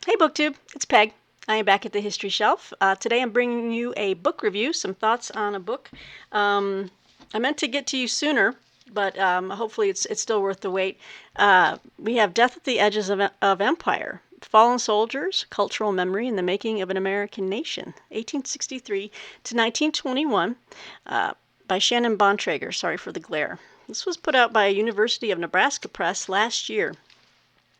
Hey BookTube, it's Peg. I am back at the History Shelf. Today I'm bringing you a book review, some thoughts on a book. I meant to get to you sooner, but hopefully it's still worth the wait. We have Death at the Edges of Empire, Fallen Soldiers, Cultural Memory, and the Making of an American Nation, 1863 to 1921, by Shannon Bontrager. Sorry for the glare. This was put out by University of Nebraska Press last year.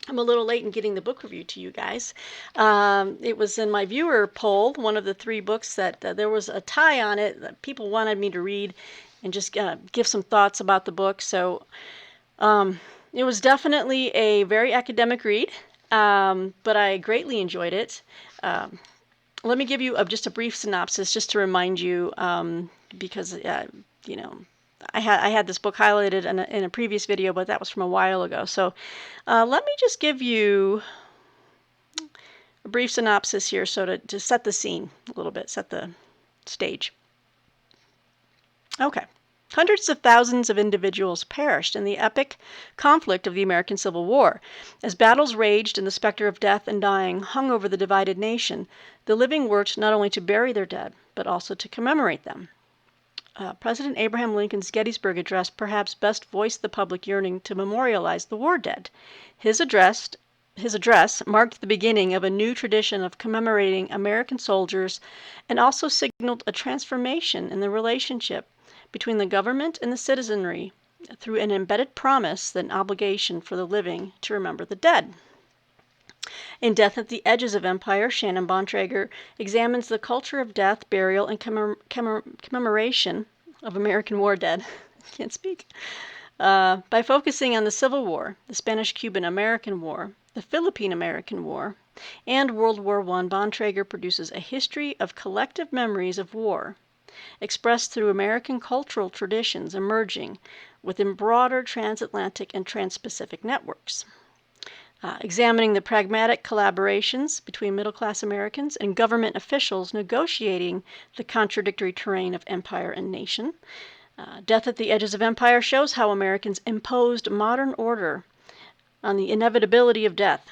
I'm a little late in getting the book review to you guys. It was in my viewer poll, one of the three books that there was a tie on it that people wanted me to read and just give some thoughts about the book. So it was definitely a very academic read, but I greatly enjoyed it. Let me give you just a brief synopsis just to remind you, because you know, I had this book highlighted in a previous video, but that was from a while ago. So let me just give you a brief synopsis here, so to set the scene a little bit, set the stage. Okay. Hundreds of thousands of individuals perished in the epic conflict of the American Civil War. As battles raged and the specter of death and dying hung over the divided nation, the living worked not only to bury their dead, but also to commemorate them. President Abraham Lincoln's Gettysburg Address perhaps best voiced the public yearning to memorialize the war dead. His address marked the beginning of a new tradition of commemorating American soldiers and also signaled a transformation in the relationship between the government and the citizenry through an embedded promise and obligation for the living to remember the dead. In Death at the Edges of Empire, Shannon Bontrager examines the culture of death, burial, and commemoration of American war dead. Can't speak. By focusing on the Civil War, the Spanish-Cuban-American War, the Philippine-American War, and World War I, Bontrager produces a history of collective memories of war, expressed through American cultural traditions emerging within broader transatlantic and transpacific networks. Examining the pragmatic collaborations between middle-class Americans and government officials negotiating the contradictory terrain of empire and nation. Death at the Edges of Empire shows how Americans imposed modern order on the inevitability of death,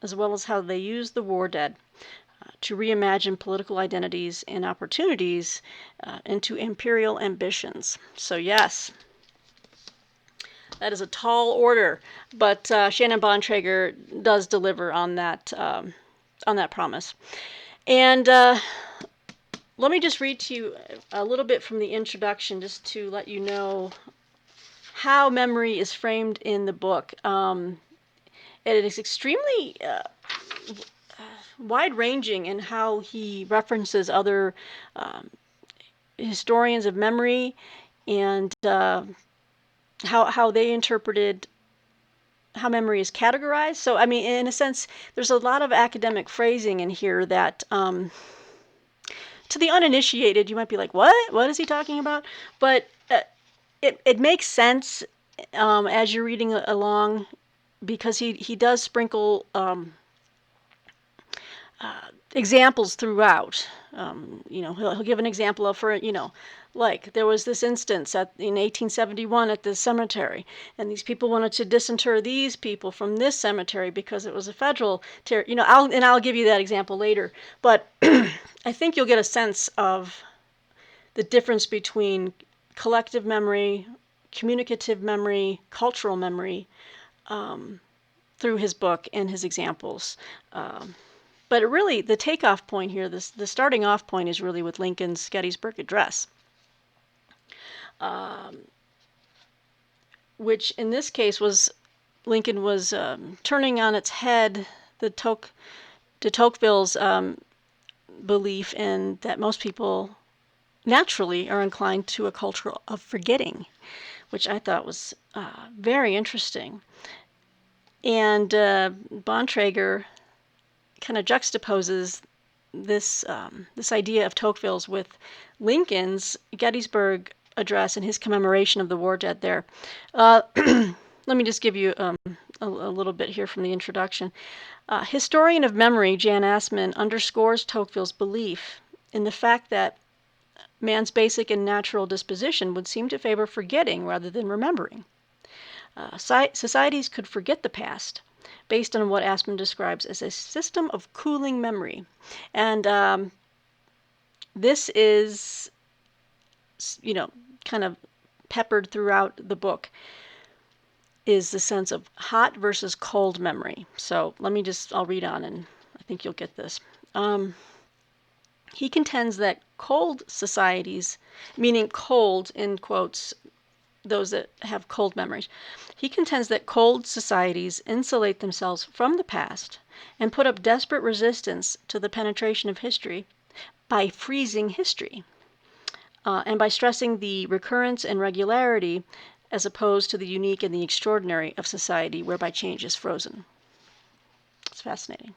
as well as how they used the war dead to reimagine political identities and opportunities into imperial ambitions. So yes, that is a tall order, but Shannon Bontrager does deliver on that promise. And let me just read to you a little bit from the introduction, just to let you know how memory is framed in the book. It is extremely wide-ranging in how he references other historians of memory and how they interpreted how memory is categorized. So, I mean, in a sense, there's a lot of academic phrasing in here that, to the uninitiated, you might be like, what? What is he talking about? But it makes sense as you're reading along, because he does sprinkle examples throughout. He'll give an example of, like there was this instance in 1871 at this cemetery, and these people wanted to disinter these people from this cemetery because it was a federal I'll give you that example later. But I think you'll get a sense of the difference between collective memory, communicative memory, cultural memory, through his book and his examples. But really, the takeoff point here, the starting off point, is really with Lincoln's Gettysburg Address, which in this case was Lincoln was turning on its head de Tocqueville's belief in that most people naturally are inclined to a culture of forgetting, which I thought was very interesting. And Bontrager kind of juxtaposes this idea of Tocqueville's with Lincoln's Gettysburg Address and his commemoration of the war dead there. Let me just give you a little bit here from the introduction. Historian of memory Jan Assmann underscores Tocqueville's belief in the fact that man's basic and natural disposition would seem to favor forgetting rather than remembering. Societies could forget the past, based on what Aspin describes as a system of cooling memory. And this is, kind of peppered throughout the book, is the sense of hot versus cold memory. So I'll read on and I think you'll get this. He contends that cold societies, meaning cold in quotes, those that have cold memories, he contends that cold societies insulate themselves from the past and put up desperate resistance to the penetration of history by freezing history and by stressing the recurrence and regularity as opposed to the unique and the extraordinary of society whereby change is frozen. It's fascinating.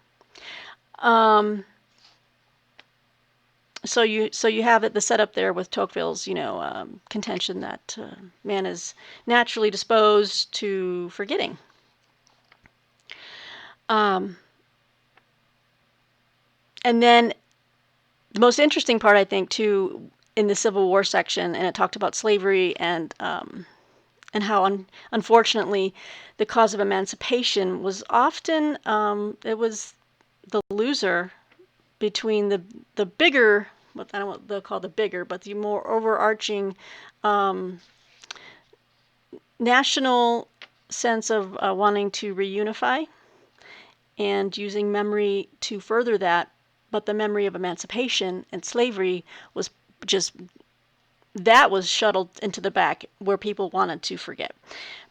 So you have the setup there with Tocqueville's contention that man is naturally disposed to forgetting. And then the most interesting part, I think, too, in the Civil War section, and it talked about slavery and how unfortunately the cause of emancipation was often it was the loser between the bigger, what I don't know what they'll call the bigger, but the more overarching national sense of wanting to reunify and using memory to further that, but the memory of emancipation and slavery was shuttled into the back where people wanted to forget.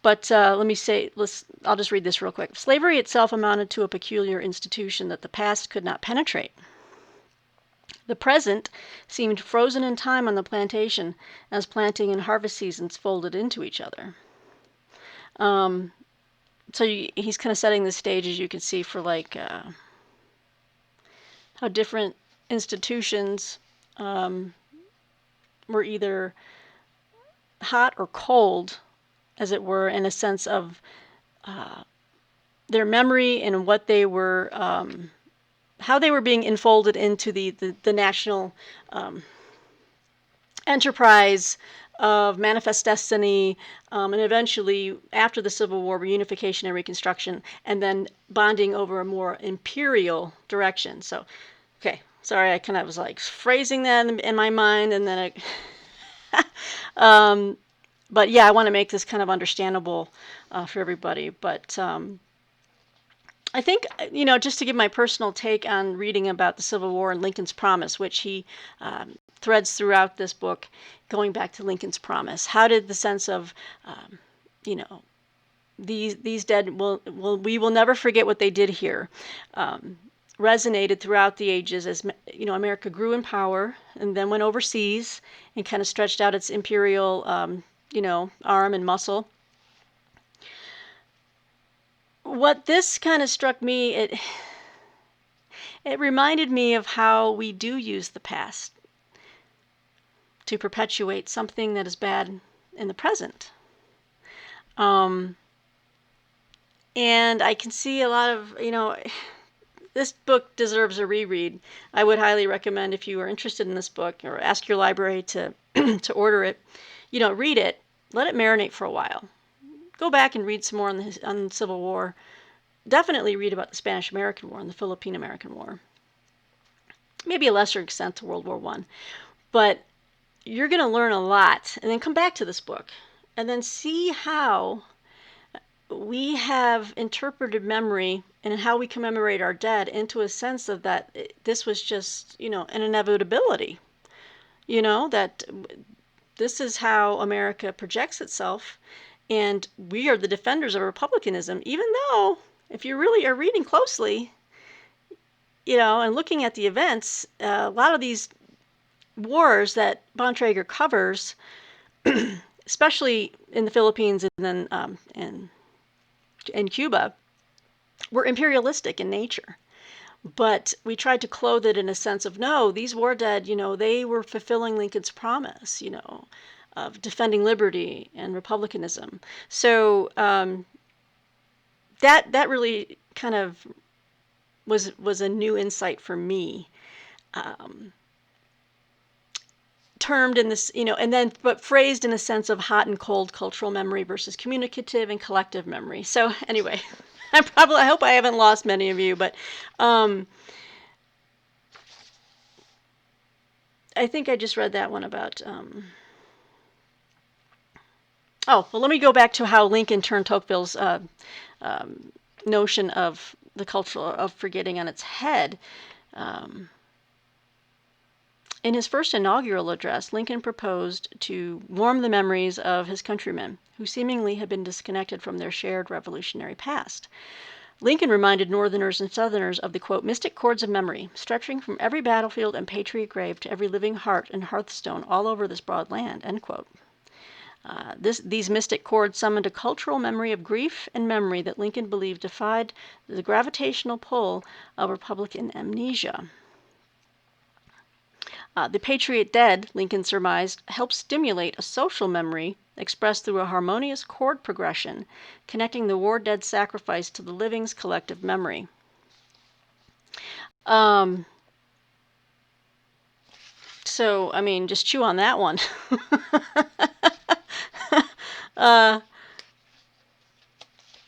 But I'll just read this real quick. Slavery itself amounted to a peculiar institution that the past could not penetrate. The present seemed frozen in time on the plantation as planting and harvest seasons folded into each other. He's kind of setting the stage, as you can see, for how different institutions were either hot or cold, as it were, in a sense of their memory and what they were, how they were being enfolded into the national enterprise of manifest destiny, and eventually, after the Civil War, reunification and reconstruction, and then bonding over a more imperial direction. So, okay, sorry, I kind of was phrasing that in my mind, and then but yeah, I want to make this kind of understandable for everybody. But I think, just to give my personal take on reading about the Civil War and Lincoln's Promise, which he threads throughout this book, going back to Lincoln's Promise. How did the sense of, these dead we will never forget what they did here, resonated throughout the ages as, America grew in power and then went overseas and kind of stretched out its imperial, arm and muscle. What this kind of struck me, it reminded me of how we do use the past to perpetuate something that is bad in the present. And I can see a lot of, this book deserves a reread. I would highly recommend, if you are interested in this book, or ask your library to to order it, read it, let it marinate for a while. Go back and read some more on the Civil War. Definitely read about the Spanish-American War and the Philippine-American War. Maybe a lesser extent to World War I. But you're going to learn a lot, and then come back to this book and then see how we have interpreted memory and how we commemorate our dead into a sense of that this was just, an inevitability. That this is how America projects itself, and we are the defenders of republicanism, even though, if you really are reading closely, and looking at the events, a lot of these wars that Bontrager covers, especially in the Philippines and then in Cuba, were imperialistic in nature. But we tried to clothe it in a sense of, no, these war dead, they were fulfilling Lincoln's promise, of defending liberty and republicanism. So that really kind of was a new insight for me. Termed in this, but phrased in a sense of hot and cold cultural memory versus communicative and collective memory. So anyway, I hope I haven't lost many of you, but I think I just read that one about. Oh, well, let me go back to how Lincoln turned Tocqueville's notion of the culture of forgetting on its head. In his first inaugural address, Lincoln proposed to warm the memories of his countrymen, who seemingly had been disconnected from their shared revolutionary past. Lincoln reminded Northerners and Southerners of the, quote, mystic cords of memory, stretching from every battlefield and patriot grave to every living heart and hearthstone all over this broad land, end quote. These mystic chords summoned a cultural memory of grief and memory that Lincoln believed defied the gravitational pull of Republican amnesia. The patriot dead, Lincoln surmised, helped stimulate a social memory expressed through a harmonious chord progression, connecting the war dead's sacrifice to the living's collective memory. So, I mean, just chew on that one.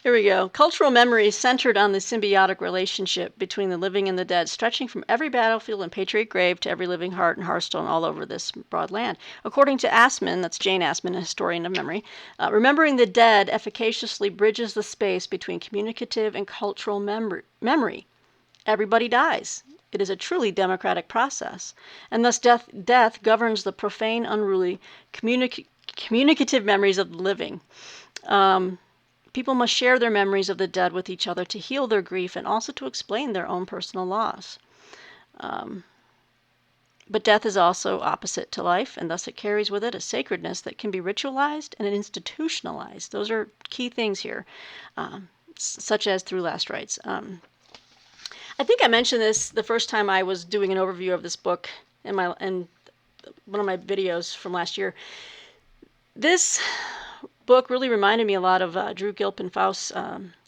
Here we go. Cultural memory is centered on the symbiotic relationship between the living and the dead, stretching from every battlefield and patriot grave to every living heart and hearthstone all over this broad land. According to Assman, that's Jane Assman, a historian of memory, remembering the dead efficaciously bridges the space between communicative and cultural memory. Everybody dies. It is a truly democratic process, and thus death governs the profane, unruly, communicative memories of the living. People must share their memories of the dead with each other to heal their grief and also to explain their own personal loss. But death is also opposite to life, and thus it carries with it a sacredness that can be ritualized and institutionalized. Those are key things here, such as through last rites. I think I mentioned this the first time I was doing an overview of this book in one of my videos from last year. This book really reminded me a lot of Drew Gilpin Faust's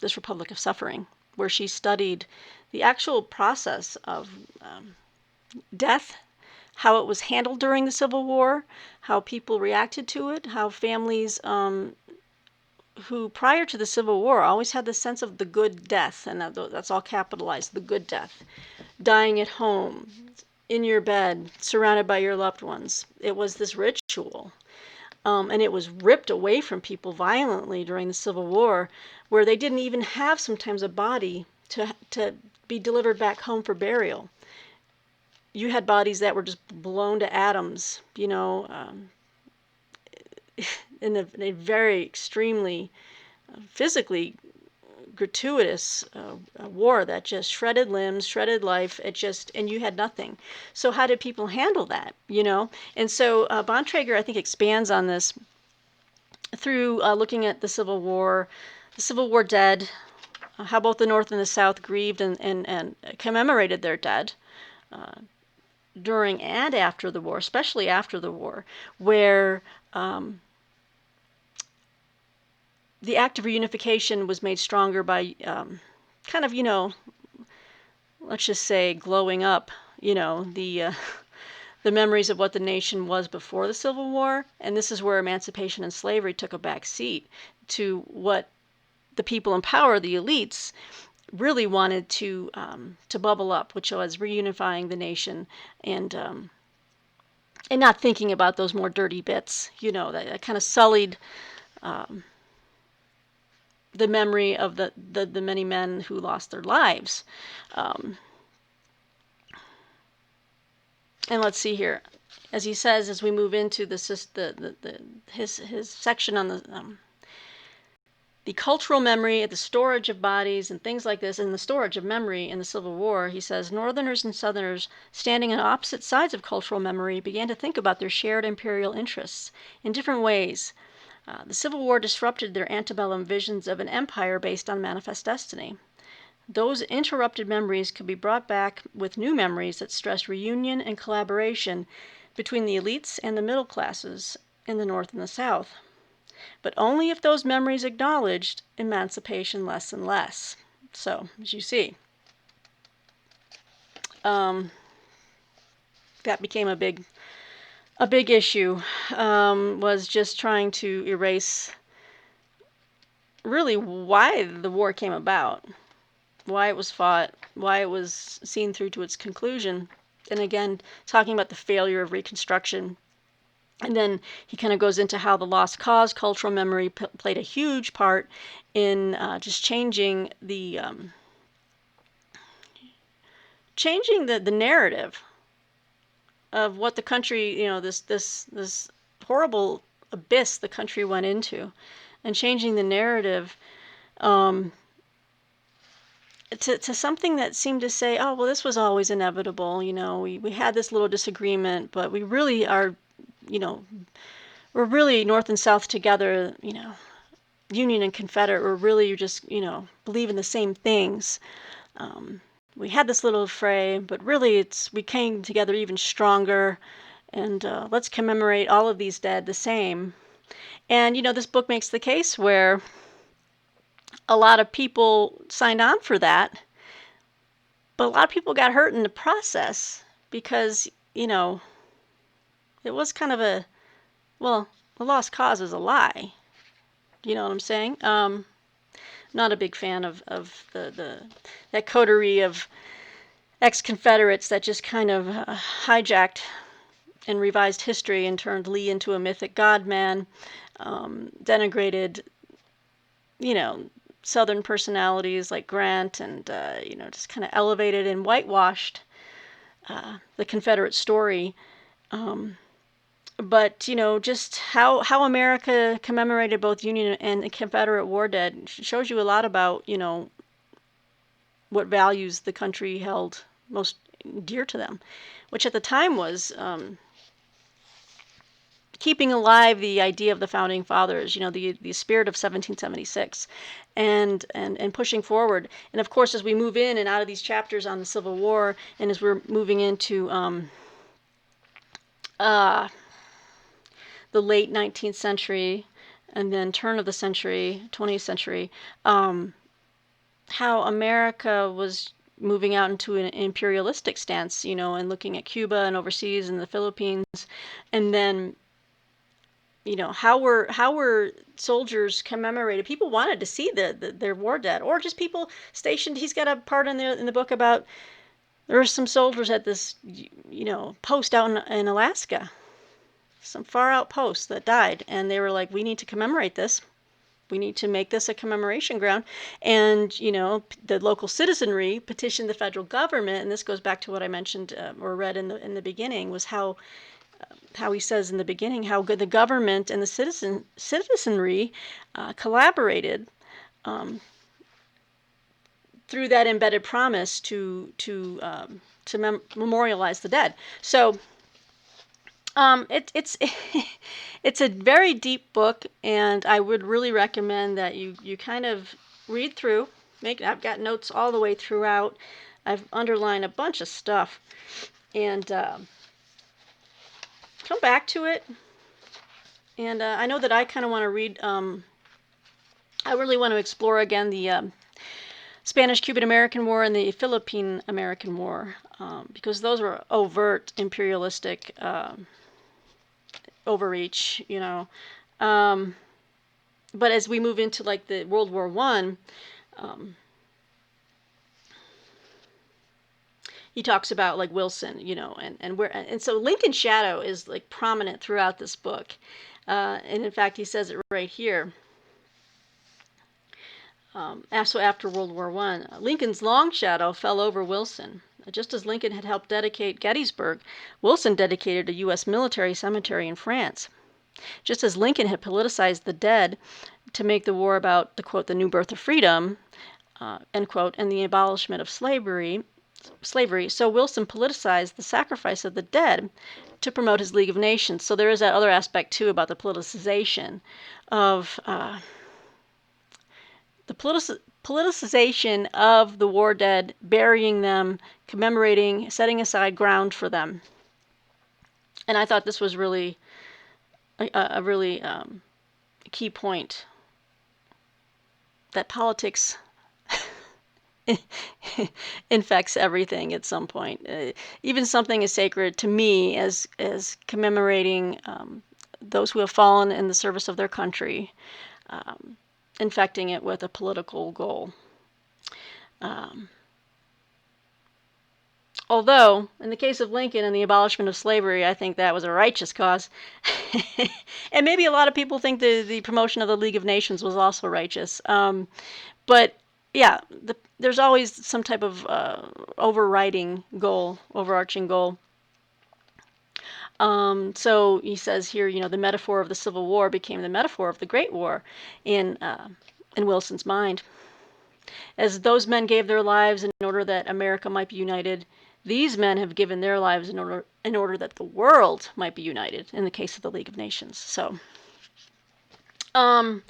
This Republic of Suffering, where she studied the actual process of death, how it was handled during the Civil War, how people reacted to it, how families who prior to the Civil War always had the sense of the good death, and that's all capitalized, the good death, dying at home, in your bed, surrounded by your loved ones. It was this ritual. And it was ripped away from people violently during the Civil War, where they didn't even have sometimes a body to be delivered back home for burial. You had bodies that were just blown to atoms, in a very extremely physically gratuitous war that just shredded limbs, shredded life. And you had nothing. So how did people handle that? And so Bontrager, I think, expands on this through looking at the Civil War dead, how both the North and the South grieved and commemorated their dead during and after the war, especially after the war, where the act of reunification was made stronger by kind of, let's just say, glowing up, the memories of what the nation was before the Civil War. And this is where emancipation and slavery took a back seat to what the people in power, the elites, really wanted to bubble up, which was reunifying the nation and not thinking about those more dirty bits, that kind of sullied the memory of the many men who lost their lives. And let's see here, as he says, as we move into his section on the cultural memory, the storage of bodies and things like this, and the storage of memory in the Civil War, he says, Northerners and Southerners, standing on opposite sides of cultural memory, began to think about their shared imperial interests in different ways. The Civil War disrupted their antebellum visions of an empire based on manifest destiny. Those interrupted memories could be brought back with new memories that stressed reunion and collaboration between the elites and the middle classes in the North and the South. But only if those memories acknowledged emancipation less and less. So, as you see, that became a big issue, was just trying to erase really why the war came about, why it was fought, why it was seen through to its conclusion. And again, talking about the failure of Reconstruction. And then he kind of goes into how the lost cause cultural memory played a huge part in just changing the narrative of what the country, this horrible abyss the country went into, and changing the narrative um, to something that seemed to say, oh, well, this was always inevitable. We had this little disagreement, but we really are, we're really North and South together, Union and Confederate. We're really just, believe in the same things. We had this little fray, but really we came together even stronger. And let's commemorate all of these dead the same. And, this book makes the case where a lot of people signed on for that, but a lot of people got hurt in the process because, it was kind of a lost cause is a lie. You know what I'm saying? Not a big fan of that coterie of ex-Confederates that just kind of hijacked and revised history and turned Lee into a mythic godman, denigrated, Southern personalities like Grant, and just kind of elevated and whitewashed the Confederate story. But just how America commemorated both Union and Confederate war dead shows you a lot about what values the country held most dear to them, which at the time was keeping alive the idea of the founding fathers, the spirit of 1776, and pushing forward. And of course, as we move in and out of these chapters on the Civil War, and as we're moving into the late 19th century and then turn of the century, 20th century, how America was moving out into an imperialistic stance, and looking at Cuba and overseas and the Philippines, and then how were soldiers commemorated? People wanted to see their war dead, or just people stationed. He's got a part in the book about there were some soldiers at this post out in Alaska, some far out posts that died, and they were like, we need to commemorate this. We need to make this a commemoration ground. And the local citizenry petitioned the federal government, and this goes back to what I mentioned or read in the beginning, was how he says in the beginning how good the government and the citizenry collaborated through that embedded promise to memorialize the dead. So it's it's a very deep book, and I would really recommend that you kind of read through. I've got notes all the way throughout. I've underlined a bunch of stuff, and come back to it. And I know that I kind of want to read. I really want to explore again the Spanish-Cuban-American War and the Philippine-American War, because those were overt imperialistic overreach, but as we move into like the World War I, he talks about like Wilson, and so Lincoln's shadow is like prominent throughout this book, and in fact he says it right here. So after World War I, Lincoln's long shadow fell over Wilson. Just as Lincoln had helped dedicate Gettysburg, Wilson dedicated a U.S. military cemetery in France. Just as Lincoln had politicized the dead to make the war about the, quote, the new birth of freedom, end quote, and the abolishment of slavery, so Wilson politicized the sacrifice of the dead to promote his League of Nations. So there is that other aspect, too, about the politicization of politicization of the war dead, burying them, commemorating, setting aside ground for them. And I thought this was really a really key point, that politics infects everything at some point. Even something as sacred to me as commemorating those who have fallen in the service of their country. infecting it with a political goal. Although, in the case of Lincoln and the abolishment of slavery, I think that was a righteous cause. And maybe a lot of people think the promotion of the League of Nations was also righteous. But yeah, there's always some type of overarching goal. So he says here, the metaphor of the Civil War became the metaphor of the Great War in Wilson's mind. As those men gave their lives in order that America might be united, these men have given their lives in order that the world might be united, in the case of the League of Nations. So, but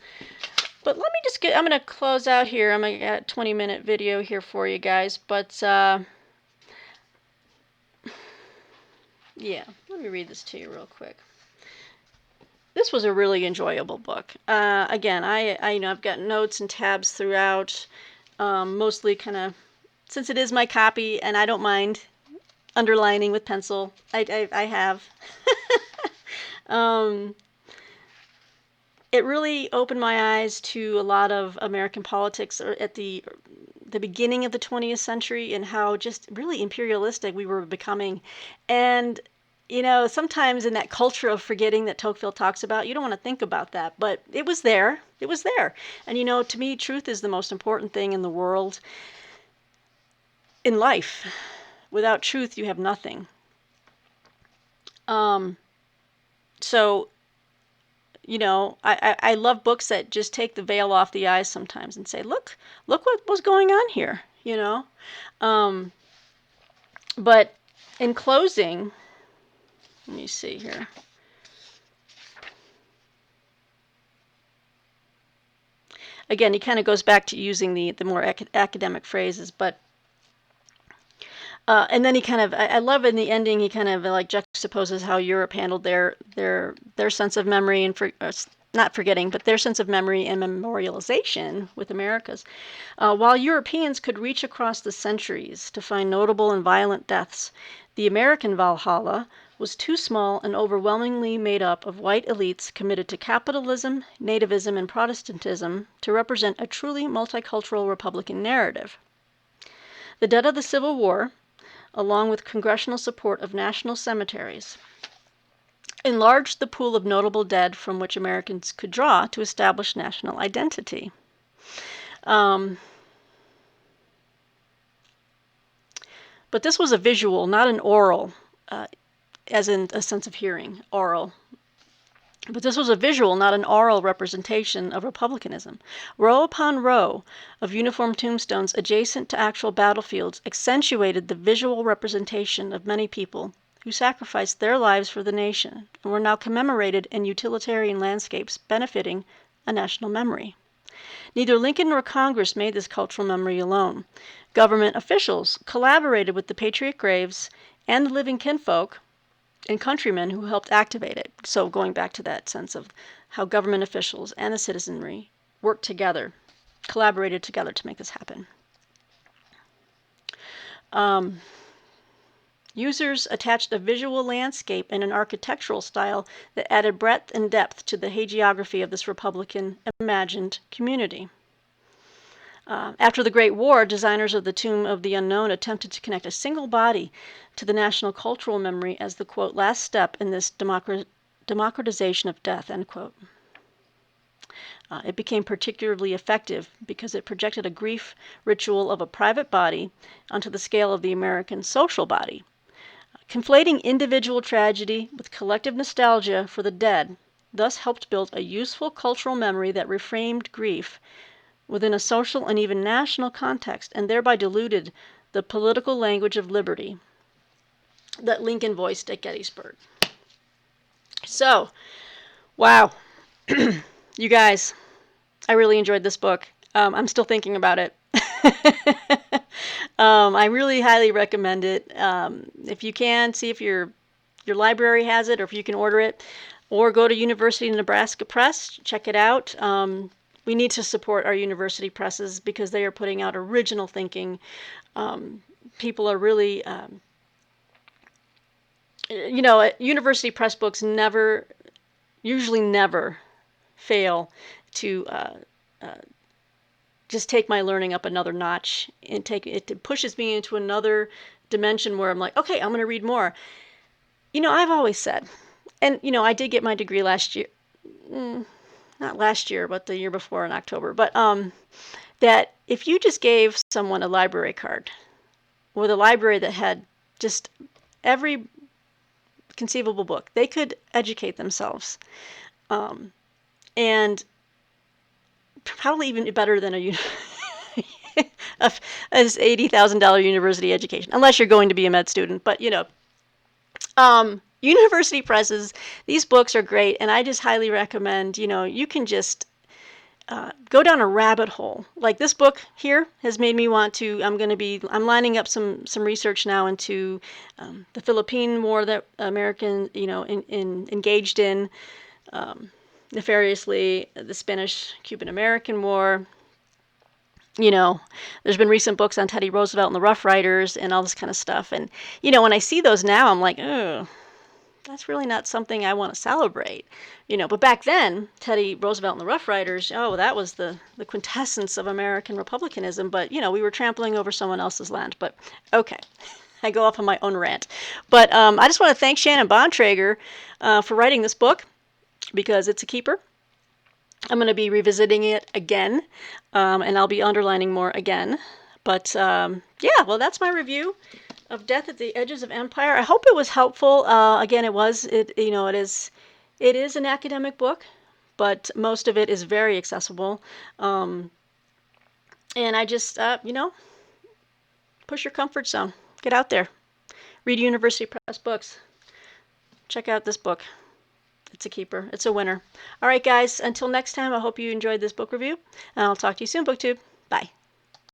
let me just I'm going to close out here. I'm going to get a 20-minute video here for you guys. But, yeah, let me read this to you real quick. This was a really enjoyable book. Again, I've got notes and tabs throughout, mostly kind of, since it is my copy, and I don't mind underlining with pencil. I have. It really opened my eyes to a lot of American politics at the beginning of the 20th century, and how just really imperialistic we were becoming. And sometimes in that culture of forgetting that Tocqueville talks about, you don't want to think about that, but it was there. It was there. And to me, truth is the most important thing in the world, in life. Without truth, you have nothing. So, I love books that just take the veil off the eyes sometimes and say, look what was going on here, But in closing, let me see here. Again, he kind of goes back to using the more academic phrases, but and then he kind of, I love in the ending, he kind of like juxtaposes how Europe handled their sense of memory and not forgetting, but their sense of memory and memorialization with America's. While Europeans could reach across the centuries to find notable and violent deaths, the American Valhalla was too small and overwhelmingly made up of white elites committed to capitalism, nativism, and Protestantism to represent a truly multicultural Republican narrative. The dead of the Civil War, along with congressional support of national cemeteries, enlarged the pool of notable dead from which Americans could draw to establish national identity. But this was a visual, not an oral, as in a sense of hearing, oral. But this was a visual, not an oral representation of republicanism. Row upon row of uniform tombstones adjacent to actual battlefields accentuated the visual representation of many people who sacrificed their lives for the nation and were now commemorated in utilitarian landscapes benefiting a national memory. Neither Lincoln nor Congress made this cultural memory alone. Government officials collaborated with the patriot graves and the living kinfolk and countrymen who helped activate it. So going back to that sense of how government officials and the citizenry worked together, collaborated together to make this happen. Users attached a visual landscape and an architectural style that added breadth and depth to the hagiography of this Republican imagined community. After the Great War, designers of the Tomb of the Unknown attempted to connect a single body to the national cultural memory as the, quote, last step in this democratization of death, end quote. It became particularly effective because it projected a grief ritual of a private body onto the scale of the American social body. Conflating individual tragedy with collective nostalgia for the dead thus helped build a useful cultural memory that reframed grief within a social and even national context, and thereby diluted the political language of liberty that Lincoln voiced at Gettysburg. So, wow. You guys, I really enjoyed this book. I'm still thinking about it. I really highly recommend it. If you can, see if your library has it, or if you can order it, or go to University of Nebraska Press, check it out. We need to support our university presses because they are putting out original thinking. People are really, university press books usually never fail to just take my learning up another notch, and it pushes me into another dimension where I'm like, okay, I'm going to read more. I've always said, and I did get my degree last year, not last year, but the year before in October, but that if you just gave someone a library card with a library that had just every conceivable book, they could educate themselves, and probably even better than a $80,000 university education, unless you're going to be a med student. But university presses, these books are great, and I just highly recommend. You can just go down a rabbit hole. Like this book here has made me want to. I'm lining up some research now into the Philippine War that American engaged in nefariously, the Spanish-Cuban American War. There's been recent books on Teddy Roosevelt and the Rough Riders and all this kind of stuff. And, when I see those now, I'm like, oh, that's really not something I want to celebrate. But back then, Teddy Roosevelt and the Rough Riders, oh, that was the quintessence of American republicanism. But, we were trampling over someone else's land. But, okay, I go off on my own rant. But I just want to thank Shannon Bontrager for writing this book, because it's a keeper. I'm going to be revisiting it again, and I'll be underlining more again. But yeah, well, that's my review of Death at the Edges of Empire. I hope it was helpful. Again, it was. It is an academic book, but most of it is very accessible. And I just push your comfort zone. Get out there. Read University Press books. Check out this book. It's a keeper. It's a winner. All right, guys. Until next time, I hope you enjoyed this book review, and I'll talk to you soon, BookTube. Bye.